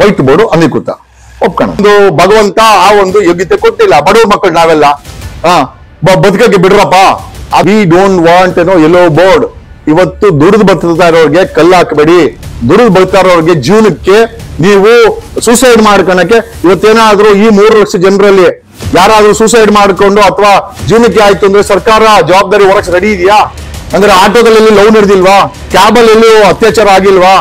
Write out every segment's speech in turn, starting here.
White board ಅಧಿಕೃತ ಒಪ್ಕೋಣ. ಒಂದು ಭಗವಂತ ಆ ಒಂದು ಯೋಗ್ಯತೆ ಕೊಟ್ಟಿಲ್ಲ ಬಡವ್ರ ಮಕ್ಕಳು ನಾವೆಲ್ಲ ಬದುಕಕ್ಕೆ ಬಿಡ್ರಪ್ಪ. We don't want yellow board. ಇವತ್ತು ದುಡಿದು ಬರ್ತಾ ಇರೋರಿಗೆ ಕಲ್ಲು ಹಾಕಬೇಡಿ. ದುಡಿದು ಬರ್ತಾ ಇರೋರಿಗೆ ಜೀವನಕ್ಕೆ ನೀವು ಸೂಸೈಡ್ ಮಾಡ್ಕೊಳಕ್ಕೆ ಇವತ್ತೇನಾದ್ರೂ ಈ 3 ಲಕ್ಷ ಜನರಲ್ಲಿ ಯಾರಾದ್ರೂ ಸೂಸೈಡ್ ಮಾಡ್ಕೊಂಡು ಅಥವಾ ಜೀವನಕ್ಕೆ ಆಯ್ತು ಅಂದ್ರೆ ಸರ್ಕಾರ ಜವಾಬ್ದಾರಿ ಹೊರಕ್ಕೆ ರೆಡಿ ಇದೆಯಾ? ಅಂದ್ರೆ ಆಟೋದಲ್ಲಿ ಲವ್ ನಡೆದಿಲ್ವಾ? ಕ್ಯಾಬಲ್ಲಿ ಎಲ್ಲೂ ಅತ್ಯಾಚಾರ ಆಗಿಲ್ವಾ?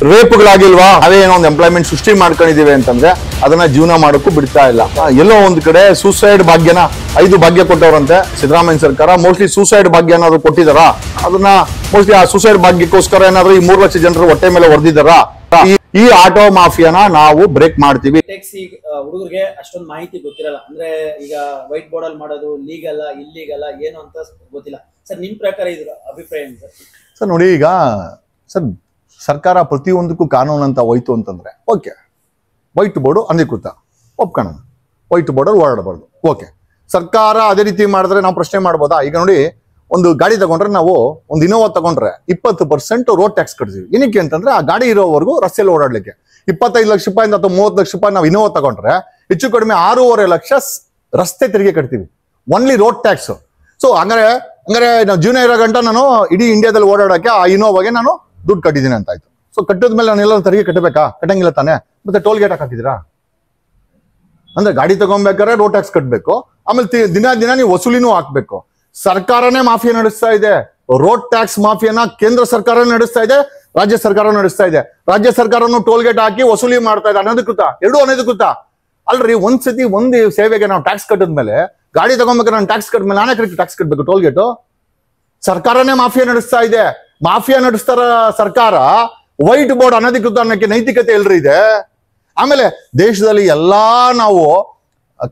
ರೇಪ್ಗಳಾಗಿಲ್ವಾ? ಅದೇನೋ ಒಂದು ಎಂಪ್ಲಾಯ್ಮೆಂಟ್ ಸೃಷ್ಟಿ ಮಾಡ್ಕೊಂಡಿದೀವಿ ಅಂತಂದ್ರೆ ಅದನ್ನ ಜೀವನ ಮಾಡೋಕ್ಕೂ ಬಿಡ್ತಾ ಇಲ್ಲ. ಎಲ್ಲೋ ಒಂದ್ ಕಡೆ ಸೂಸೈಡ್ ಭಾಗ್ಯನ 5 ಭಾಗ್ಯ ಕೊಟ್ಟವ್ರಂತೆ ಸಿದ್ದರಾಮಯ್ಯ ಸರ್ಕಾರ. ಮೋಸ್ಟ್ಲಿ ಸೂಸೈಡ್ ಭಾಗ್ಯ ಏನಾದ್ರು ಕೊಟ್ಟಿದಾರ? ಅದನ್ನ ಮೋಸ್ಟ್ಲಿ ಆ ಸೂಸೈಡ್ ಭಾಗ್ಯಕ್ಕೋಸ್ಕರ ಏನಾದ್ರು ಈ 3 ಲಕ್ಷ ಜನರು ಹೊಟ್ಟೆ ಮೇಲೆ ಹೊಡೆದಿದ್ದಾರಾ? ಈ ಆಟೋ ಮಾಫಿಯಾನ ನಾವು ಬ್ರೇಕ್ ಮಾಡ್ತೀವಿ. ಹುಡುಗರಿಗೆ ಅಷ್ಟೊಂದು ಮಾಹಿತಿ ಗೊತ್ತಿರಲ್ಲ. ಅಂದ್ರೆ ಈಗ ವೈಟ್ ಬೋರ್ಡ್ ಅಲ್ಲಿ ಮಾಡೋದು ಲೀಗಲ್ ಇಲ್ಲೀಗಲ್ ಏನು ಅಂತ ಗೊತ್ತಿಲ್ಲ. ಸರ್ ನಿಮ್ ಪ್ರಕಾರ ಇದ್ರ ಅಭಿಪ್ರಾಯ ಏನು ಸರ್? ನೋಡಿ, ಈಗ ಸರ್ ಸರ್ಕಾರ ಪ್ರತಿಯೊಂದಕ್ಕೂ ಕಾನೂನು ಅಂತ ಹೋಯ್ತು ಅಂತಂದ್ರೆ ಓಕೆ, ವೈಟ್ ಬೋರ್ಡ್ ಅಧಿಕೃತ ಒಪ್ಕೋಣ. ವೈಟ್ ಬೋರ್ಡ್ ಓಡಾಡಬಾರ್ದು. ಓಕೆ, ಸರ್ಕಾರ ಅದೇ ರೀತಿ ಮಾಡಿದ್ರೆ ನಾವು ಪ್ರಶ್ನೆ ಮಾಡ್ಬೋದಾ? ಈಗ ನೋಡಿ, ಒಂದು ಗಾಡಿ ತಗೊಂಡ್ರೆ ನಾವು ಒಂದು ಇನೋವಾ ತಗೊಂಡ್ರೆ 20% ರೋಡ್ ಟ್ಯಾಕ್ಸ್ ಕಟ್ತೀವಿ. ಏನಕ್ಕೆ ಅಂತಂದ್ರೆ ಆ ಗಾಡಿ ಇರೋವರೆಗೂ ರಸ್ತೆಯಲ್ಲಿ ಓಡಾಡ್ಲಿಕ್ಕೆ. 25 ಲಕ್ಷ ರೂಪಾಯಿಂದ ಅಥವಾ 30 ಲಕ್ಷ ರೂಪಾಯಿ ನಾವು ಇನೋವಾ ತಗೊಂಡ್ರೆ ಹೆಚ್ಚು ಕಡಿಮೆ 6.5 ಲಕ್ಷ ರಸ್ತೆ ತೆರಿಗೆ ಕಟ್ತೀವಿ, ಓನ್ಲಿ ರೋಡ್ ಟ್ಯಾಕ್ಸ್. ಸೊ ಹಂಗಾರೆ ನಾವು ಜೀವನ ಇರೋ ಗಂಟ ನಾನು ಇಡೀ ಇಂಡಿಯಾದಲ್ಲಿ ಓಡಾಡಕ್ಕೆ ಆ ಇನೋವಾಗೆ ನಾನು ದುಡ್ಡು ಕಟ್ಟಿದ್ದೀನಿ ಅಂತ ಆಯ್ತು. ಸೊ ಕಟ್ಟಿದ್ಮೇಲೆ ನಾನು ಎಲ್ಲ ತೆರಿಗೆ ಕಟ್ಟಬೇಕಾ? ಕಟ್ಟಂಗಿಲ್ಲ ತಾನೆ. ಮತ್ತೆ ಟೋಲ್ ಗೇಟ್ ಹಾಕಿದ್ದೀರಾ? ಅಂದ್ರೆ ಗಾಡಿ ತಗೊಂಬೇಕಾದ್ರೆ ರೋಡ್ ಟ್ಯಾಕ್ಸ್ ಕಟ್ಟಬೇಕು, ಆಮೇಲೆ ದಿನ ನೀವು ವಸೂಲಿನೂ ಹಾಕ್ಬೇಕು. ಸರ್ಕಾರನೇ ಮಾಫಿಯಾ ನಡೆಸ್ತಾ ಇದೆ. ರೋಡ್ ಟ್ಯಾಕ್ಸ್ ಮಾಫಿಯಾನ ಕೇಂದ್ರ ಸರ್ಕಾರ ನಡೆಸ್ತಾ ಇದೆ, ರಾಜ್ಯ ಸರ್ಕಾರ ನಡೆಸ್ತಾ ಇದೆ. ರಾಜ್ಯ ಸರ್ಕಾರನು ಟೋಲ್ ಗೇಟ್ ಹಾಕಿ ವಸೂಲಿ ಮಾಡ್ತಾ ಇದೆ. ಅನಧಿಕೃತ, ಎರಡೂ ಅನಧಿಕೃತ ಅಲ್ರಿ. ಒಂದ್ಸತಿ ಒಂದು ಸೇವೆಗೆ ನಾವು ಟ್ಯಾಕ್ಸ್ ಕಟ್ಟಿದ್ಮೇಲೆ, ಗಾಡಿ ತಗೊಂಬೇಕಾದ್ರೆ ನಾನು ಟ್ಯಾಕ್ಸ್ ಕಟ್ಟಿದ್ಮೇಲೆ ನಾನೇ ಟ್ಯಾಕ್ಸ್ ಕಟ್ಟಬೇಕು ಟೋಲ್ ಗೇಟು? ಸರ್ಕಾರನೇ ಮಾಫಿಯಾ ನಡೆಸ್ತಾ ಇದೆ. ಮಾಫಿಯಾ ನಡೆಸ್ತಾರ ಸರ್ಕಾರ. ವೈಟ್ ಬೋರ್ಡ್ ಅನಧಿಕೃತ ಅನ್ನಕ್ಕೆ ನೈತಿಕತೆ ಎಲ್ರಿ ಇದೆ? ಆಮೇಲೆ ದೇಶದಲ್ಲಿ ಎಲ್ಲಾ ನಾವು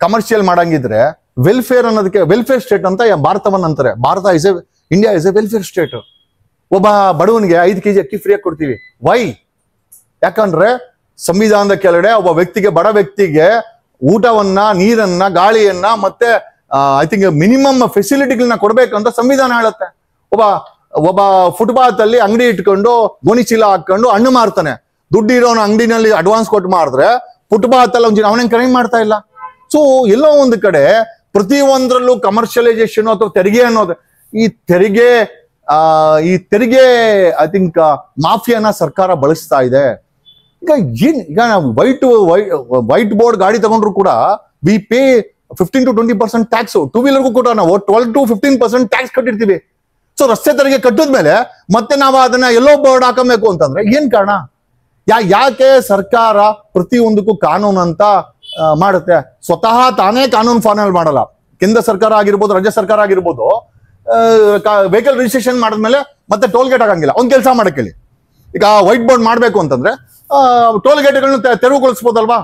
ಕಮರ್ಷಿಯಲ್ ಮಾಡಂಗಿದ್ರೆ ವೆಲ್ಫೇರ್ ಅನ್ನೋದಕ್ಕೆ ವೆಲ್ಫೇರ್ ಸ್ಟೇಟ್ ಅಂತ ಭಾರತವನ್ನ ಅಂತಾರೆ. India is A welfare state. ಒಬ್ಬ ಬಡವನಿಗೆ 5 kg ಅಕ್ಕಿ ಫ್ರೀಯಾಗಿ ಕೊಡ್ತೀವಿ. ವೈ? ಯಾಕಂದ್ರೆ ಸಂವಿಧಾನದ ಕೆಳಗಡೆ ಒಬ್ಬ ವ್ಯಕ್ತಿಗೆ, ಬಡ ವ್ಯಕ್ತಿಗೆ ಊಟವನ್ನ, ನೀರನ್ನ, ಗಾಳಿಯನ್ನ ಮತ್ತೆ ಐ ಥಿಂಕ್ ಮಿನಿಮಮ್ ಫೆಸಿಲಿಟಿಗಳನ್ನ ಕೊಡ್ಬೇಕಂತ ಸಂವಿಧಾನ ಹೇಳುತ್ತೆ. ಒಬ್ಬ ಫುಟ್ಪಾತ್ ಅಲ್ಲಿ ಅಂಗಡಿ ಇಟ್ಕೊಂಡು ಗೋಣಿ ಚೀಲ ಹಾಕೊಂಡು ಹಣ್ಣು ಮಾರ್ತಾನೆ. ದುಡ್ಡು ಇರೋನ ಅಂಗಡಿನಲ್ಲಿ ಅಡ್ವಾನ್ಸ್ ಕೊಟ್ಟು ಮಾಡಿದ್ರೆ ಫುಟ್ಪಾತ್ ಅಲ್ಲಿ ಅವನೇನ್ ಕ್ರೈಮ್ ಮಾಡ್ತಾ ಇಲ್ಲ. ಸೊ ಎಲ್ಲೋ ಒಂದು ಕಡೆ ಪ್ರತಿಯೊಂದರಲ್ಲೂ ಕಮರ್ಷಿಯಲೈಸೇಷನ್ ಅಥವಾ ತೆರಿಗೆ ಅನ್ನೋದು, ಈ ತೆರಿಗೆ ಐ ಥಿಂಕ್ ಮಾಫಿಯಾನ ಸರ್ಕಾರ ಬಳಸ್ತಾ ಇದೆ. ಈಗ ನಾವು ವೈಟ್ ಬೋರ್ಡ್ ಗಾಡಿ ತಗೊಂಡ್ರು ಕೂಡ ವಿ ಪೇ 15 to 20% ಟ್ಯಾಕ್ಸ್. 2 ವೀಲರ್ಗೂ ಕೂಡ ನಾವು 12 to 15% ಟ್ಯಾಕ್ಸ್ ಕಟ್ಟಿರ್ತೀವಿ. ಸೊ ರಸ್ತೆ ತೆರಿಗೆ ಕಟ್ಟಿದ್ಮೇಲೆ ಮತ್ತೆ ನಾವು ಅದನ್ನ ಎಲ್ಲೋ ಬೋರ್ಡ್ ಹಾಕಬೇಕು ಅಂತಂದ್ರೆ ಏನ್ ಕಾರಣ? ಯಾಕೆ ಸರ್ಕಾರ ಪ್ರತಿಯೊಂದಕ್ಕೂ ಕಾನೂನು ಅಂತ ಮಾಡುತ್ತೆ? ಸ್ವತಃ ತಾನೇ ಕಾನೂನು ಫಾಲೋ ಮಾಡಲ್ಲ. ಕೇಂದ್ರ ಸರ್ಕಾರ ಆಗಿರ್ಬೋದು, ರಾಜ್ಯ ಸರ್ಕಾರ ಆಗಿರ್ಬೋದು, ವೆಹಿಕಲ್ ರಿಜಿಸ್ಟ್ರೇಷನ್ ಮಾಡಿದ್ಮೇಲೆ ಮತ್ತೆ ಟೋಲ್ ಗೇಟ್ ಆಗಂಗಿಲ್ಲ. ಒಂದ್ ಕೆಲಸ ಮಾಡಕ್ಕೆ ಹೇಳಿ. ಈಗ ವೈಟ್ ಬೋರ್ಡ್ ಮಾಡ್ಬೇಕು ಅಂತಂದ್ರೆ ಟೋಲ್ ಗೇಟ್ಗಳನ್ನ ತೆರವುಗೊಳಿಸಬಹುದಲ್ವಾ?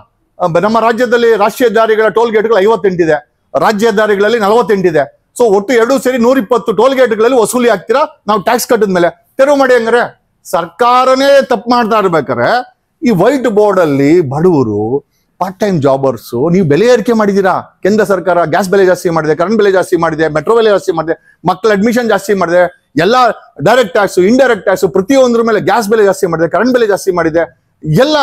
ನಮ್ಮ ರಾಜ್ಯದಲ್ಲಿ ರಾಷ್ಟ್ರೀಯ ಹೆದ್ದಾರಿಗಳ ಟೋಲ್ ಗೇಟ್ಗಳು 58 ಇದೆ, ರಾಜ್ಯ ಹೆದ್ದಾರಿಗಳಲ್ಲಿ 48 ಇದೆ. ಸೊ ಒಟ್ಟು 2 ಸೇರಿ 120 ಟೋಲ್ ಗೇಟ್ಗಳಲ್ಲಿ ವಸೂಲಿ ಆಗ್ತೀರಾ. ನಾವು ಟ್ಯಾಕ್ಸ್ ಕಟ್ಟಿದ್ಮೇಲೆ ತೆರವು ಮಾಡಿ. ಹಂಗಾರೆ ಸರ್ಕಾರನೇ ತಪ್ಪು ಮಾಡ್ತಾ ಇರ್ಬೇಕಾರೆ ಈ ವೈಟ್ ಬೋರ್ಡ್ ಅಲ್ಲಿ ಬಡವರು, ಪಾರ್ಟ್ ಟೈಮ್ ಜಾಬರ್ಸ್ ನೀವು ಬೆಲೆ ಏರಿಕೆ ಮಾಡಿದೀರಾ. ಕೇಂದ್ರ ಸರ್ಕಾರ ಗ್ಯಾಸ್ ಬೆಲೆ ಜಾಸ್ತಿ ಮಾಡಿದೆ, ಕರೆಂಟ್ ಬೆಲೆ ಜಾಸ್ತಿ ಮಾಡಿದೆ, ಮೆಟ್ರೋ ಬೆಲೆ ಜಾಸ್ತಿ ಮಾಡಿದೆ, ಮಕ್ಕಳ ಅಡ್ಮಿಷನ್ ಜಾಸ್ತಿ ಮಾಡಿದೆ, ಎಲ್ಲ ಡೈರೆಕ್ಟ್ ಟ್ಯಾಕ್ಸ್, ಇಂಡೈರೆಕ್ಟ್ ಟ್ಯಾಕ್ಸ್ ಪ್ರತಿಯೊಂದ್ರ ಮೇಲೆ ಗ್ಯಾಸ್ ಬೆಲೆ ಜಾಸ್ತಿ ಮಾಡಿದೆ, ಕರೆಂಟ್ ಬೆಲೆ ಜಾಸ್ತಿ ಮಾಡಿದೆ, ಎಲ್ಲ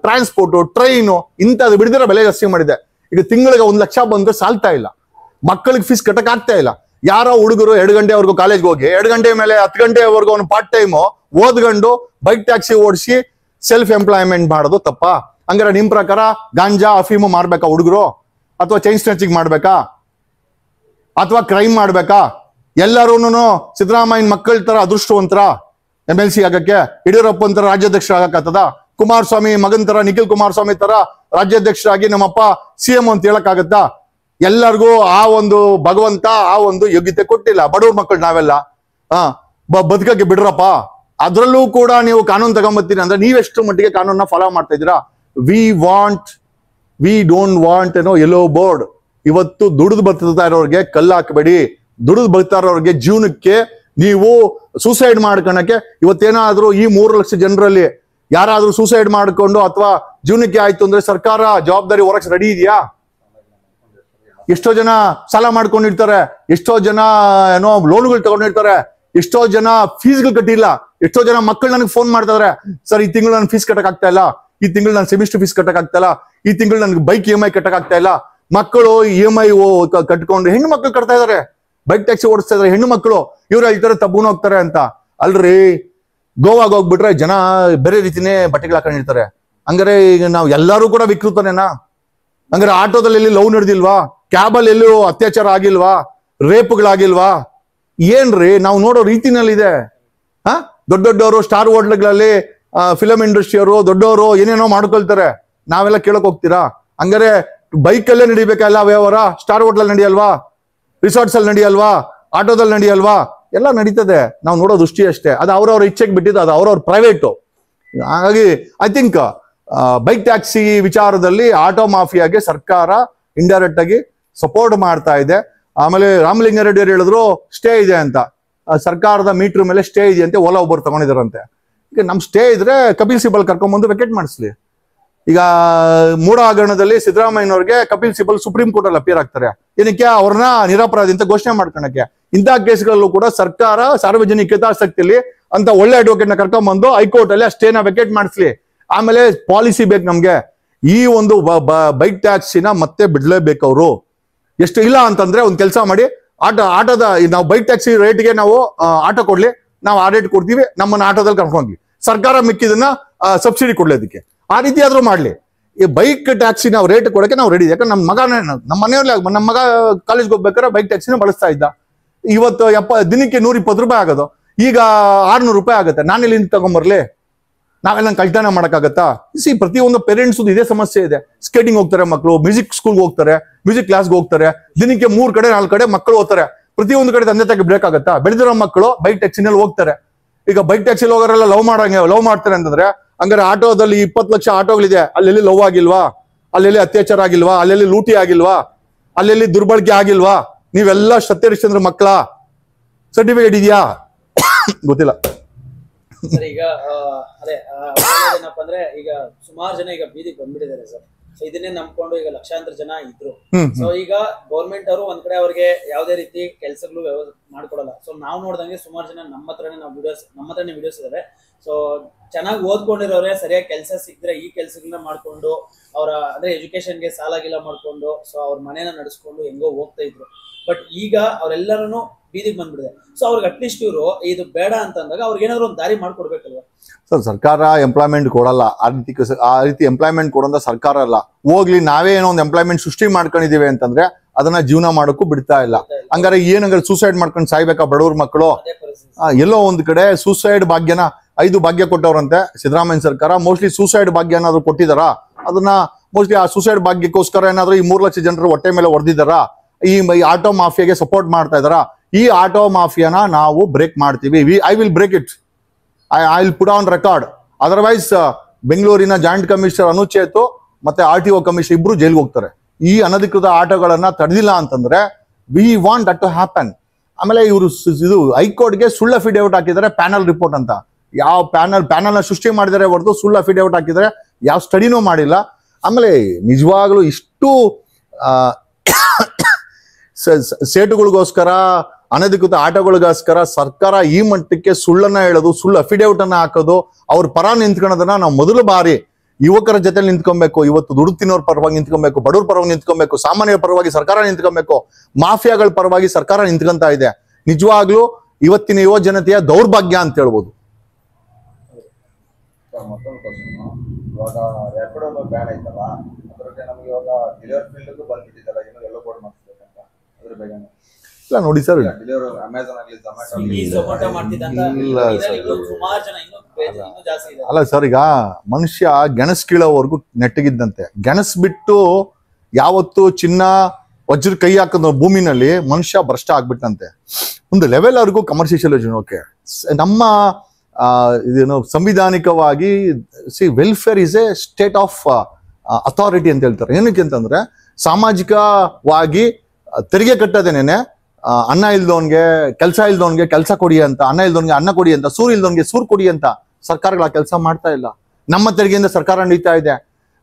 ಟ್ರಾನ್ಸ್ಪೋರ್ಟ್, ಟ್ರೈನು ಇಂಥದ್ದು ಬಿಡಿದಿರೋ ಬೆಲೆ ಜಾಸ್ತಿ ಮಾಡಿದೆ. ಈಗ ತಿಂಗಳಿಗೆ 1 ಲಕ್ಷ ಬಂದ್ರೆ ಸಾಲ್ತಾ ಇಲ್ಲ. ಮಕ್ಕಳಿಗೆ ಫೀಸ್ ಕಟ್ಟಕ್ ಆಗ್ತಾ ಇಲ್ಲ. ಯಾರೋ ಹುಡುಗರು 2 ಗಂಟೆವರೆಗೂ ಕಾಲೇಜ್ಗೆ ಹೋಗಿ 2 ಗಂಟೆ ಮೇಲೆ 10 ಗಂಟೆವರೆಗೂ ಅವನು ಪಾರ್ಟ್ ಟೈಮು ಓದ್ಕೊಂಡು ಬೈಕ್ ಟ್ಯಾಕ್ಸಿ ಓಡಿಸಿ ಸೆಲ್ಫ್ ಎಂಪ್ಲಾಯ್ಮೆಂಟ್ ಮಾಡೋದು ತಪ್ಪಾ? ಹಂಗಾರೆ ನಿಮ್ ಪ್ರಕಾರ ಗಾಂಜಾ, ಅಫೀಮು ಮಾರ್ಬೇಕಾ ಹುಡುಗರು? ಅಥವಾ ಚೈನ್ ಸ್ನ್ಯಾಚಿಂಗ್ ಮಾಡ್ಬೇಕಾ? ಅಥವಾ ಕ್ರೈಮ್ ಮಾಡ್ಬೇಕಾ? ಎಲ್ಲರೂ ಸಿದ್ದರಾಮಯ್ಯ ಮಕ್ಕಳ ತರ ಅದೃಷ್ಟವಂತರ MLC ಆಗಕ್ಕೆ? ಯಡಿಯೂರಪ್ಪನ ತರ ರಾಜ್ಯಾಧ್ಯಕ್ಷ ಆಗಕ್ಕಾಗ್ತದ? ಕುಮಾರಸ್ವಾಮಿ ಮಗನ್ ತರ, ನಿಖಿಲ್ ಕುಮಾರಸ್ವಾಮಿ ತರ ರಾಜ್ಯಾಧ್ಯಕ್ಷರಾಗಿ ನಮ್ಮಪ್ಪ CM ಅಂತ ಹೇಳಕ್ಕಾಗತ್ತಾ? ಎಲ್ಲರಿಗೂ ಆ ಒಂದು ಭಗವಂತ ಆ ಒಂದು ಯೋಗ್ಯತೆ ಕೊಟ್ಟಿಲ್ಲ ಬಡವ್ರ ಮಕ್ಕಳು ನಾವೆಲ್ಲ. ಬದುಕಕ್ಕೆ ಬಿಡ್ರಪ್ಪ. ಅದ್ರಲ್ಲೂ ಕೂಡ ನೀವು ಕಾನೂನು ತಗೊಂಬತ್ತೀರಿ ಅಂದ್ರೆ ನೀವೆಷ್ಟು ಮಟ್ಟಿಗೆ ಕಾನೂನನ್ನ ಫಾಲೋ ಮಾಡ್ತಾ ಇದ್ದೀರಾ? V don't want yellow board. ಇವತ್ತು ದುಡಿದು ಬರ್ತಾ ಇರೋರಿಗೆ ಕಲ್ಲು ಹಾಕಬೇಡಿ. ದುಡಿದು ಬರ್ತಾ ಇರೋರಿಗೆ ಜೀವನಕ್ಕೆ ನೀವು ಸೂಸೈಡ್ ಮಾಡ್ಕೊಳಕ್ಕೆ ಇವತ್ತೇನಾದ್ರೂ ಈ 3 ಲಕ್ಷ ಜನರಲ್ಲಿ ಯಾರಾದ್ರೂ ಸೂಸೈಡ್ ಮಾಡ್ಕೊಂಡು ಅಥವಾ ಜೀವನಕ್ಕೆ ಆಯ್ತು ಅಂದ್ರೆ ಸರ್ಕಾರ ಜವಾಬ್ದಾರಿ ಹೊರಕ್ಕೆ ರೆಡಿ ಇದೆಯಾ? ಎಷ್ಟೋ ಜನ ಸಾಲ ಮಾಡ್ಕೊಂಡಿರ್ತಾರೆ, ಎಷ್ಟೋ ಜನ ಏನೋ ಲೋನ್ಗಳು ತಗೊಂಡಿರ್ತಾರೆ, ಎಷ್ಟೋ ಜನ ಫೀಸ್ಗಳು ಕಟ್ಟಿಲ್ಲ, ಎಷ್ಟೋ ಜನ ಮಕ್ಕಳು ನನಗೆ ಫೋನ್ ಮಾಡ್ತಾರೆ, ಸರ್ ಈ ತಿಂಗಳು ನನ್ನ ಫೀಸ್ ಕಟ್ಟಕ್ ಆಗ್ತಾ ಇಲ್ಲ, ಈ ತಿಂಗಳು ನಾನು ಸೆಮಿಸ್ಟರ್ ಫೀಸ್ ಕಟ್ಟಕ್ ಆಗ್ತಾ ಇಲ್ಲ, ಈ ತಿಂಗಳು ನನ್ಗೆ ಬೈಕ್ EMI ಕಟ್ಟಕ್ ಆಗ್ತಾ ಇಲ್ಲ. ಮಕ್ಕಳು EMI ಕಟ್ಕೊಂಡು ಹೆಣ್ಣು ಮಕ್ಕಳು ಕಟ್ತಾ ಇದಾರೆ, ಬೈಕ್ ಟ್ಯಾಕ್ಸಿ ಓಡಿಸ್ತಾ ಇದಾರೆ ಹೆಣ್ಣು ಮಕ್ಕಳು. ಇವ್ರು ಹೇಳ್ತಾರೆ ತಬ್ಬೂನು ಹೋಗ್ತಾರೆ ಅಂತ. ಅಲ್ರಿ, ಗೋವಾಗ ಹೋಗ್ಬಿಟ್ರೆ ಜನ ಬೇರೆ ರೀತಿನೇ ಬಟ್ಟೆಗಳು ಹಾಕೊಂಡಿರ್ತಾರೆ. ಹಂಗಾರೆ ಈಗ ನಾವು ಎಲ್ಲರೂ ಕೂಡ ವಿಕೃತನೇನಾ? ಹಂಗಾರೆ ಆಟೋದಲ್ಲಿ ಎಲ್ಲಿ ಲವ್ ನಡೆದಿಲ್ವಾ? ಕ್ಯಾಬಲ್ಲಿ ಎಲ್ಲೂ ಅತ್ಯಾಚಾರ ಆಗಿಲ್ವಾ? ರೇಪ್ಗಳಾಗಿಲ್ವಾ? ಏನ್ರಿ ನಾವು ನೋಡೋ ರೀತಿನಲ್ಲಿದೆ. ದೊಡ್ಡ ದೊಡ್ಡವರು ಸ್ಟಾರ್ ಹೋಟ್ಲ್ಗಳಲ್ಲಿ ಫಿಲಂ ಇಂಡಸ್ಟ್ರಿಯವರು ದೊಡ್ಡವರು ಏನೇನೋ ಮಾಡ್ಕೊಳ್ತಾರೆ, ನಾವೆಲ್ಲ ಕೇಳಕ್ ಹೋಗ್ತೀರಾ? ಹಂಗಾರೆ ಬೈಕಲ್ಲೇ ನಡಿಬೇಕಲ್ಲ ವ್ಯವಹಾರ? ಸ್ಟಾರ್ ಹೋಟ್ಲಲ್ಲಿ ನಡಿಯಲ್ವಾ? ರಿಸಾರ್ಟ್ಸ್ ಅಲ್ಲಿ ನಡಿಯಲ್ವಾ? ಆಟೋದಲ್ಲಿ ನಡಿಯಲ್ವಾ? ಎಲ್ಲ ನಡೀತದೆ, ನಾವು ನೋಡೋ ದೃಷ್ಟಿ ಅಷ್ಟೇ. ಅದು ಅವ್ರವ್ರ ಇಚ್ಛೆಗೆ ಬಿಟ್ಟಿದ್ದು, ಅದು ಅವ್ರವ್ರ ಪ್ರೈವೇಟು. ಹಾಗಾಗಿ ಐ ಥಿಂಕ್ ಬೈಕ್ ಟ್ಯಾಕ್ಸಿ ವಿಚಾರದಲ್ಲಿ ಆಟೋ ಮಾಫಿಯಾಗೆ ಸರ್ಕಾರ ಇಂಡೈರೆಕ್ಟ್ ಆಗಿ ಸಪೋರ್ಟ್ ಮಾಡ್ತಾ ಇದೆ. ಆಮೇಲೆ ರಾಮಲಿಂಗಾರೆಡ್ಡಿ ಅವರು ಹೇಳಿದ್ರು ಸ್ಟೇ ಇದೆ ಅಂತ, ಸರ್ಕಾರದ ಮೀಟರ್ ಮೇಲೆ ಸ್ಟೇ ಇದೆ ಅಂತೆ, ಓಲಾ ಒಬ್ಬರು ತಗೊಂಡಿದಾರಂತೆ. ಈಗ ನಮ್ ಸ್ಟೇ ಇದ್ರೆ ಕಪಿಲ್ ಸಿಬಲ್ ಕರ್ಕೊಂಡ್ಬಂದು ವೆಕೆಟ್ ಮಾಡಿಸ್ಲಿ. ಈಗ ಮೂಡ ಹಗರಣದಲ್ಲಿ ಸಿದ್ದರಾಮಯ್ಯನವ್ರಿಗೆ ಕಪಿಲ್ ಸಿಬಲ್ ಸುಪ್ರೀಂ ಕೋರ್ಟ್ ಅಲ್ಲಿ ಅಪಿಯರ್ ಆಗ್ತಾರೆ. ಏನಕ್ಕೆ? ಅವ್ರನ್ನ ನಿರಪರಾಧಿ ಅಂತ ಘೋಷಣೆ ಮಾಡ್ಕೊಳಕ್ಕೆ. ಇಂತಹ ಕೇಸ್ಗಳಲ್ಲೂ ಕೂಡ ಸರ್ಕಾರ ಸಾರ್ವಜನಿಕ ಹಿತಾಸಕ್ತಿಯಲ್ಲಿ ಅಂತ ಒಳ್ಳೆ ಅಡ್ವೊಕೇಟ್ ನ ಕರ್ಕೊಂಡ್ಬಂದು ಹೈಕೋರ್ಟ್ ಅಲ್ಲಿ ಆ ಸ್ಟೇನ ವೆಕೆಟ್ ಮಾಡಿಸ್ಲಿ. ಆಮೇಲೆ ಪಾಲಿಸಿ ಬೇಕು ನಮ್ಗೆ. ಈ ಒಂದು ಬೈಕ್ ಟ್ಯಾಕ್ಸಿನ ಮತ್ತೆ ಬಿಡ್ಲೇಬೇಕು ಅವರು. ಎಷ್ಟು ಇಲ್ಲ ಅಂತಂದ್ರೆ ಒಂದ್ ಕೆಲಸ ಮಾಡಿ, ಆಟೋದ ನಾವು ಬೈಕ್ ಟ್ಯಾಕ್ಸಿ ರೇಟ್ಗೆ ನಾವು ಆಟೋ ಕೊಡ್ಲಿ, ನಾವು ಆ ರೇಟ್ ಕೊಡ್ತೀವಿ, ನಮ್ಮನ್ನ ಆಟೋದಲ್ಲಿ ಕರ್ಕೊಂಡ್ಲಿ, ಸರ್ಕಾರ ಮಿಕ್ಕಿದನ್ನ ಸಬ್ಸಿಡಿ ಕೊಡ್ಲಿ. ಅದಕ್ಕೆ ಆ ರೀತಿ ಆದ್ರೂ ಮಾಡ್ಲಿ. ಈ ಬೈಕ್ ಟ್ಯಾಕ್ಸಿ ನಾವು ರೇಟ್ ಕೊಡಕ್ಕೆ ನಾವು ರೆಡಿ. ಯಾಕಂದ್ರೆ ನಮ್ಮ ಮನೆಯಲ್ಲಿ ನಮ್ಮ ಮಗ ಕಾಲೇಜ್ಗೆ ಹೋಗ್ಬೇಕಾದ್ರೆ ಬೈಕ್ ಟ್ಯಾಕ್ಸಿನ ಬಳಸ್ತಾ ಇದ್ದ. ಇವತ್ತು ದಿನಕ್ಕೆ 120 ರೂಪಾಯಿ ಆಗೋದು, ಈಗ 600 ರೂಪಾಯಿ ಆಗುತ್ತೆ. ನಾನೆಲ್ಲಿ ತಗೊಂಬರ್ಲಿ? ನಾವೆಲ್ಲ ಕಳ್ತನ ಮಾಡಕ್ಕಾಗತ್ತಾ? ಪ್ರತಿಯೊಂದು ಪೇರೆಂಟ್ಸ್ ಇದೇ ಸಮಸ್ಯೆ ಇದೆ. ಸ್ಕೇಟಿಂಗ್ ಹೋಗ್ತಾರೆ ಮಕ್ಕಳು, ಮ್ಯೂಸಿಕ್ ಸ್ಕೂಲ್ಗೆ ಹೋಗ್ತಾರೆ, ಮ್ಯೂಸಿಕ್ ಕ್ಲಾಸ್ಗೆ ಹೋಗ್ತಾರೆ, ದಿನಕ್ಕೆ 3 ಕಡೆ 4 ಕಡೆ ಮಕ್ಕಳು ಹೋಗ್ತಾರೆ. ಪ್ರತಿಯೊಂದು ಕಡೆ ತಂದೆ ತಾಯಿಗೆ ಬ್ರೇಕ್ ಆಗುತ್ತಾ? ಬೆಳೆದಿರೋ ಮಕ್ಕಳು ಬೈಕ್ ಟ್ಯಾಕ್ಸಿನಲ್ಲಿ ಹೋಗ್ತಾರೆ. ಈಗ ಬೈಕ್ ಟ್ಯಾಕ್ಸಿಲಿ ಹೋಗೋರೆಲ್ಲ ಲವ್ ಮಾಡ್ತಾರೆ ಅಂತಂದ್ರೆ, ಹಂಗಾರೆ ಆಟೋದಲ್ಲಿ 20 ಲಕ್ಷ ಆಟೋಗಳಿದೆ, ಅಲ್ಲೆಲ್ಲಿ ಲವ್ ಆಗಿಲ್ವಾ? ಅಲ್ಲೆಲ್ಲಿ ಅತ್ಯಾಚಾರ ಆಗಿಲ್ವಾ? ಅಲ್ಲೆಲ್ಲಿ ಲೂಟಿ ಆಗಿಲ್ವಾ? ಅಲ್ಲೆಲ್ಲಿ ದುರ್ಬಳಕೆ ಆಗಿಲ್ವಾ? ನೀವೆಲ್ಲ ಸತ್ಯಹರಿಶ್ಚಂದ್ರ ಮಕ್ಕಳ ಸರ್ಟಿಫಿಕೇಟ್ ಇದೆಯಾ? ಗೊತ್ತಿಲ್ಲ. ಸರ್ ಈಗ ಅದೇ ಏನಪ್ಪಾ ಅಂದ್ರೆ, ಈಗ ಸುಮಾರು ಜನ ಈಗ ಬೀದಿಗೆ ಬಂದ್ಬಿಟ್ಟಿದ್ದಾರೆ ಸರ್. ಸೊ ಇದನ್ನೇ ನಂಬ್ಕೊಂಡು ಈಗ ಲಕ್ಷಾಂತರ ಜನ ಇದ್ರು. ಸೊ ಈಗ ಗೌರ್ಮೆಂಟ್ ಅವರು ಒಂದ್ ಕಡೆ ಅವ್ರಿಗೆ ಯಾವ್ದೇ ರೀತಿ ಕೆಲಸಗಳು ಮಾಡ್ಕೊಡಲ್ಲ. ಸೊ ನಾವು ನೋಡ್ದಂಗೆ ಸುಮಾರು ಜನ ನಮ್ಮ ಹತ್ರನೇ ವಿಡಿಯೋಸ್ ಇದಾವೆ. ಸೊ ಚೆನ್ನಾಗಿ ಓದ್ಕೊಂಡಿರೋರೆ ಸರಿಯಾಗಿ ಕೆಲಸ ಸಿಕ್ಕಿದ್ರೆ ಈ ಕೆಲಸಗಳನ್ನ ಮಾಡ್ಕೊಂಡು ಅವರ ಅಂದ್ರೆ ಎಜುಕೇಶನ್ಗೆ ಸಾಲಾಗಿಲ್ಲ ಮಾಡ್ಕೊಂಡು ಸೊ ಅವ್ರ ಮನೇನ ನಡೆಸ್ಕೊಂಡು ಹೆಂಗೋ ಹೋಗ್ತಾ ಇದ್ರು. ಬಟ್ ಈಗ ಅವರೆಲ್ಲರೂ ಬೀದಿಗೆ ಬಂದ್ಬಿಡಿದೆ. ಸೊ ಅವ್ರಿಗೆ ಅಟ್ಲೀಸ್ಟ್ ಇವರು ಇದು ಬೇಡ ಅಂತ ಅಂದಾಗ ಅವ್ರಿಗೆ ಏನಾದ್ರು ಒಂದು ದಾರಿ ಮಾಡ್ಕೊಡ್ಬೇಕಲ್ವಾ ಸರ್? ಸರ್ಕಾರ ಎಂಪ್ಲಾಯ್ಮೆಂಟ್ ಕೊಡಲ್ಲ. ಆ ರೀತಿ ಎಂಪ್ಲಾಯ್ಮೆಂಟ್ ಕೊಡೋಂತ ಸರ್ಕಾರ ಅಲ್ಲ. ಹೋಗ್ಲಿ, ನಾವೇ ಏನೋ ಒಂದು ಎಂಪ್ಲಾಯ್ಮೆಂಟ್ ಸೃಷ್ಟಿ ಮಾಡ್ಕೊಂಡಿದೀವಿ ಅಂತಂದ್ರೆ ಅದನ್ನ ಜೀವನ ಮಾಡೋಕ್ಕೂ ಬಿಡ್ತಾ ಇಲ್ಲ. ಹಂಗಾರೆ ಏನಂಗಾರೆ ಸೂಸೈಡ್ ಮಾಡ್ಕೊಂಡು ಸಾಯ್ಬೇಕಾ ಬಡವ್ರ ಮಕ್ಕಳು? ಎಲ್ಲೋ ಒಂದ್ ಕಡೆ ಸೂಸೈಡ್ ಭಾಗ್ಯನ 5 ಭಾಗ್ಯ ಕೊಟ್ಟವ್ರಂತೆ ಸಿದ್ದರಾಮಯ್ಯ ಸರ್ಕಾರ. ಮೋಸ್ಟ್ಲಿ ಸೂಸೈಡ್ ಭಾಗ್ಯ ಏನಾದ್ರು ಕೊಟ್ಟಿದಾರ? ಅದನ್ನ ಮೋಸ್ಟ್ಲಿ ಆ ಸೂಸೈಡ್ ಭಾಗ್ಯಕ್ಕೋಸ್ಕರ ಏನಾದ್ರು ಈ 3 ಲಕ್ಷ ಜನರು ಹೊಟ್ಟೆ ಮೇಲೆ ಹೊಡೆದಿದ್ದಾರ? ಈ ಆಟೋ ಮಾಫಿಯಾಗೆ ಸಪೋರ್ಟ್ ಮಾಡ್ತಾ ಇದಾರ? ಈ ಆಟೋ ಮಾಫಿಯಾನ ನಾವು ಬ್ರೇಕ್ ಮಾಡ್ತೀವಿ. I will break it. I will put on record. Otherwise ಬೆಂಗಳೂರಿನ ಜಾಯಿಂಟ್ ಕಮಿಷನರ್ ಅನುಚೇತು ಮತ್ತೆ RTO ಕಮಿಷನರ್ ಇಬ್ರು ಜೈಲ್ಗೆ ಹೋಗ್ತಾರೆ. ಈ ಅನಧಿಕೃತ ಆಟೋಗಳನ್ನ ತಡೆದಿಲ್ಲ ಅಂತಂದ್ರೆ we want that to happen. ಆಮೇಲೆ ಇವರು ಇದು ಹೈಕೋರ್ಟ್ಗೆ ಸುಳ್ಳು ಅಫಿಡೇವಿಟ್ ಹಾಕಿದ್ದಾರೆ, ಪ್ಯಾನಲ್ ರಿಪೋರ್ಟ್ ಅಂತ. ಯಾವ ಪ್ಯಾನಲ್ ನ ಸೃಷ್ಟಿ ಮಾಡಿದರೆ ಹೊರತು ಸುಳ್ಳು ಅಫಿಡೇವಿಟ್ ಹಾಕಿದರೆ ಯಾವ ಸ್ಟಡಿನೂ ಮಾಡಿಲ್ಲ. ಆಮೇಲೆ ನಿಜವಾಗ್ಲೂ ಇಷ್ಟು ಸೇಟುಗಳಿಗೋಸ್ಕರ, ಅನಧಿಕೃತ ಆಟೋಗಳಿಗೋಸ್ಕರ ಸರ್ಕಾರ ಈ ಮಟ್ಟಕ್ಕೆ ಸುಳ್ಳನ್ನ ಹೇಳೋದು, ಸುಳ್ಳು ಅಫಿಡೇವಿಟ್ ಅನ್ನ ಹಾಕೋದು, ಅವ್ರ ಪರ ನಿಂತ್ಕೊಳ್ಳೋದನ್ನ ನಾವು ಮೊದಲ ಬಾರಿ ಯುವಕರ ಜೊತೆ ನಿಂತ್ಕೊಬೇಕು. ಇವತ್ತು ದುಡುತ್ತಿನವ್ರ ಪರವಾಗಿ ನಿಂತ್ಕೊಬೇಕು, ಬಡವ್ರ ಪರವಾಗಿ ನಿಂತ್ಕೊಬೇಕು, ಸಾಮಾನ್ಯರ ಪರವಾಗಿ ಸರ್ಕಾರ ನಿಂತ್ಕೊಬೇಕು, ಮಾಫಿಯಾಗಳ ಪರವಾಗಿ ಸರ್ಕಾರ ನಿಂತ್ಕೊಂತ ಇದೆ. ನಿಜವಾಗ್ಲೂ ಇವತ್ತಿನ ಯುವ ಜನತೆಯ ದೌರ್ಭಾಗ್ಯ ಅಂತ ಹೇಳ್ಬೋದು. ಮತ್ತೊಂದು ಕ್ವಶನ್, ಇವಾಗ ರ್ಯಾಪಿಡೋ ಬ್ಯಾನ್ ಐತಲ್ಲ, ಅದ್ರಿಗೆ ನಮ್ಗೆ ಇವಾಗ ಡೆಲಿವರಿ ಫೀಲ್ಡ್ಗೂ ಬಂದ್ಬಿಟ್ಟಿದ್ದಲ್ಲ, ಇನ್ನು ಎಲ್ಲೋ ಬೋರ್ಡ್ ಮಾಡಿಸ್ಬೇಕಂತ ಅದ್ರ ಬಗ್ಗೆ ಇಲ್ಲ ನೋಡಿ ಸರ್, ಡೆಲಿವರಿ ಅಮೆಝಾನ್ ಆಗಲಿ ಝೊಮ್ಯಾಟೊ ಅಲ್ಲ ಸರ್, ಈಗ ಮನುಷ್ಯ ಗೆಣಸ್ ಕೀಳೋವರೆಗೂ ನೆಟ್ಟಗಿದ್ದಂತೆ. ಗೆಣಸ್ ಬಿಟ್ಟು ಯಾವತ್ತು ಚಿನ್ನ ವಜ್ರ ಕೈ ಹಾಕೋದು ಭೂಮಿನಲ್ಲಿ ಮನುಷ್ಯ ಭ್ರಷ್ಟ ಆಗ್ಬಿಟ್ಟಂತೆ. ಒಂದು ಲೆವೆಲ್ ಅವ್ರಿಗೂ ಕಮರ್ಷಿಯಲೈಸೇಷನ್ ಓಕೆ. ನಮ್ಮ ಇದೇನು ಸಂವಿಧಾನಿಕವಾಗಿ welfare is a state of authority ಅಂತ ಹೇಳ್ತಾರೆ. ಏನಕ್ಕೆ ಅಂತಂದ್ರೆ ಸಾಮಾಜಿಕವಾಗಿ ತೆರಿಗೆ ಕಟ್ಟೋದೇನೇನೆ, ಅನ್ನ ಇಲ್ದವನ್ಗೆ ಕೆಲಸ ಇಲ್ದವನ್ಗೆ ಕೆಲಸ ಕೊಡಿ ಅಂತ, ಅನ್ನ ಇಲ್ದವನ್ಗೆ ಅನ್ನ ಕೊಡಿ ಅಂತ, ಸೂರು ಇಲ್ದವನ್ಗೆ ಸೂರು ಕೊಡಿ ಅಂತ ಸರ್ಕಾರಗಳ ಕೆಲಸ ಮಾಡ್ತಾ ಇಲ್ಲ. ನಮ್ಮ ತೆರಿಗೆಯಿಂದ ಸರ್ಕಾರ ನಡೀತಾ ಇದೆ.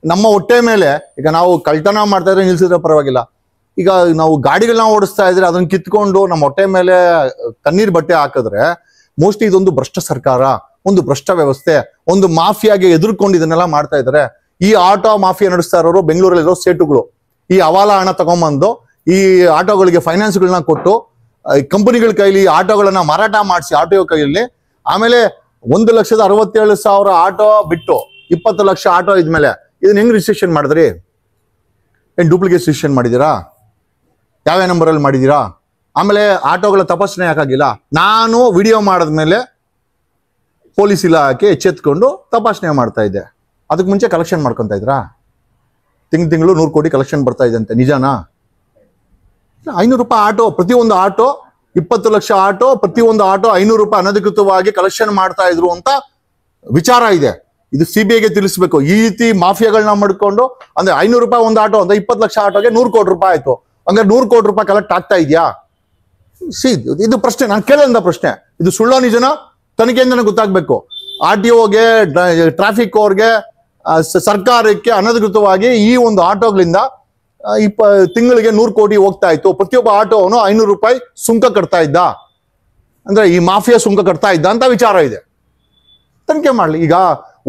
ನಮ್ಮ ಹೊಟ್ಟೆ ಮೇಲೆ ಈಗ ನಾವು ಕಳ್ತನ ಮಾಡ್ತಾ ಇದ್ರೆ ನಿಲ್ಸಿದ್ರೆ ಪರವಾಗಿಲ್ಲ. ಈಗ ನಾವು ಗಾಡಿಗಳನ್ನ ಓಡಿಸ್ತಾ ಇದ್ರೆ ಅದನ್ನ ಕಿತ್ಕೊಂಡು ನಮ್ಮ ಹೊಟ್ಟೆ ಮೇಲೆ ಕಣ್ಣೀರ್ ಬಟ್ಟೆ ಹಾಕಿದ್ರೆ ಮೋಸ್ಟ್ಲಿ ಇದೊಂದು ಭ್ರಷ್ಟ ಸರ್ಕಾರ, ಒಂದು ಭ್ರಷ್ಟ ವ್ಯವಸ್ಥೆ, ಒಂದು ಮಾಫಿಯಾಗೆ ಎದುರ್ಕೊಂಡು ಇದನ್ನೆಲ್ಲ ಮಾಡ್ತಾ ಇದ್ದಾರೆ. ಈ ಆಟೋ ಮಾಫಿಯಾ ನಡೆಸ್ತಾ ಇರೋರು ಬೆಂಗಳೂರಲ್ಲಿರೋ ಸೇಟುಗಳು. ಈ ಹವಾಲಾ ಹಣ ತಗೊಂಬಂದು ಈ ಆಟೋಗಳಿಗೆ ಫೈನಾನ್ಸ್ಗಳನ್ನ ಕೊಟ್ಟು ಕಂಪನಿಗಳ ಕೈಲಿ ಆಟೋಗಳನ್ನ ಮಾರಾಟ ಮಾಡಿಸಿ ಆಟೋ ಕೈಯಲ್ಲಿ, ಆಮೇಲೆ 1,67,000 ಆಟೋ ಬಿಟ್ಟು 20 ಲಕ್ಷ ಆಟೋ ಇದ್ಮೇಲೆ ಇದನ್ನ ಹೆಂಗ್ ರಿಜಿಸ್ಟ್ರೇಷನ್ ಮಾಡಿದ್ರಿ? ಏನ್ ಡೂಪ್ಲಿಕೇಟ್ ರಿಜಿಸ್ಟ್ರೇಷನ್ ಮಾಡಿದೀರಾ? ಯಾವ ನಂಬರಲ್ಲಿ ಮಾಡಿದೀರಾ? ಆಮೇಲೆ ಆಟೋಗಳ ತಪಾಸಣೆ ಯಾಕಾಗಿಲ್ಲ? ನಾನು ವಿಡಿಯೋ ಮಾಡಿದ್ಮೇಲೆ ಪೊಲೀಸ್ ಇಲಾಖೆ ಎಚ್ಚೆತ್ಕೊಂಡು ತಪಾಸಣೆ ಮಾಡ್ತಾ ಇದ್ದೆ. ಅದಕ್ಕೆ ಮುಂಚೆ ಕಲೆಕ್ಷನ್ ಮಾಡ್ಕೊತಾ ಇದ್ರಾ? ತಿಂಗಳು 100 ಕೋಟಿ ಕಲೆಕ್ಷನ್ ಬರ್ತಾ ಇದೆ ಅಂತೆ, ನಿಜಾನಾ? 500 ರೂಪಾಯಿ ಆಟೋ, ಪ್ರತಿಯೊಂದು ಆಟೋ 20 ಲಕ್ಷ ಆಟೋ, ಪ್ರತಿಯೊಂದು ಆಟೋ 500 ರೂಪಾಯಿ ಅನಧಿಕೃತವಾಗಿ ಕಲೆಕ್ಷನ್ ಮಾಡ್ತಾ ಇದ್ರು ಅಂತ ವಿಚಾರ ಇದೆ. ಇದು CBIಗೆ ತಿಳಿಸ್ಬೇಕು. ಈ ರೀತಿ ಮಾಫಿಯಾಗಳನ್ನ ಮಾಡ್ಕೊಂಡು ಅಂದ್ರೆ 500 ರೂಪಾಯಿ ಒಂದು ಆಟೋ ಅಂದ್ರೆ 20 ಲಕ್ಷ ಆಟೋಗೆ 100 ಕೋಟಿ ರೂಪಾಯಿ ಆಯ್ತು. ಹಂಗಾರೆ 100 ಕೋಟಿ ರೂಪಾಯಿ ಕಲೆಕ್ಟ್ ಆಗ್ತಾ ಇದೆಯಾ? ಇದು ಪ್ರಶ್ನೆ, ನಾನು ಕೇಳಿದ ಪ್ರಶ್ನೆ. ಇದು ಸುಳ್ಳೋ ನಿಜನ ತನಿಖೆಯಿಂದನೇ ಗೊತ್ತಾಗ್ಬೇಕು. RTOಗೆ, ಟ್ರಾಫಿಕ್ ಅವ್ರಿಗೆ, ಸರ್ಕಾರಕ್ಕೆ ಅನಧಿಕೃತವಾಗಿ ಈ ಒಂದು ಆಟೋಗಳಿಂದ ತಿಂಗಳಿಗೆ 100 ಕೋಟಿ ಹೋಗ್ತಾ ಇತ್ತು. ಪ್ರತಿಯೊಬ್ಬ ಆಟೋನು 500 ರೂಪಾಯಿ ಸುಂಕ ಕಟ್ತಾ ಇದ್ದ, ಅಂದ್ರೆ ಈ ಮಾಫಿಯಾ ಸುಂಕ ಕಟ್ತಾ ಇದ್ದ ಅಂತ ವಿಚಾರ ಇದೆ. ತನಿಖೆ ಮಾಡ್ಲಿ. ಈಗ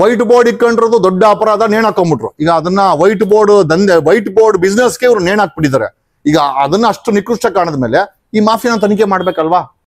ವೈಟ್ ಬೋರ್ಡ್ ಇಟ್ಕೊಂಡಿರೋದು ದೊಡ್ಡ ಅಪರಾಧ, ನೇಣ್ ಹಾಕೊಂಡ್ಬಿಟ್ರು. ಈಗ ಅದನ್ನ ವೈಟ್ ಬೋರ್ಡ್ ದಂಧೆ, ವೈಟ್ ಬೋರ್ಡ್ ಬಿಸ್ನೆಸ್ಗೆ ಇವ್ರು ನೇಣ್ ಹಾಕ್ಬಿಟ್ಟಿದ್ದಾರೆ. ಈಗ ಅದನ್ನ ಅಷ್ಟು ನಿಕೃಷ್ಟ ಕಾಣದ ಮೇಲೆ ಈ ಮಾಫಿಯಾನ ತನಿಖೆ ಮಾಡ್ಬೇಕಲ್ವಾ?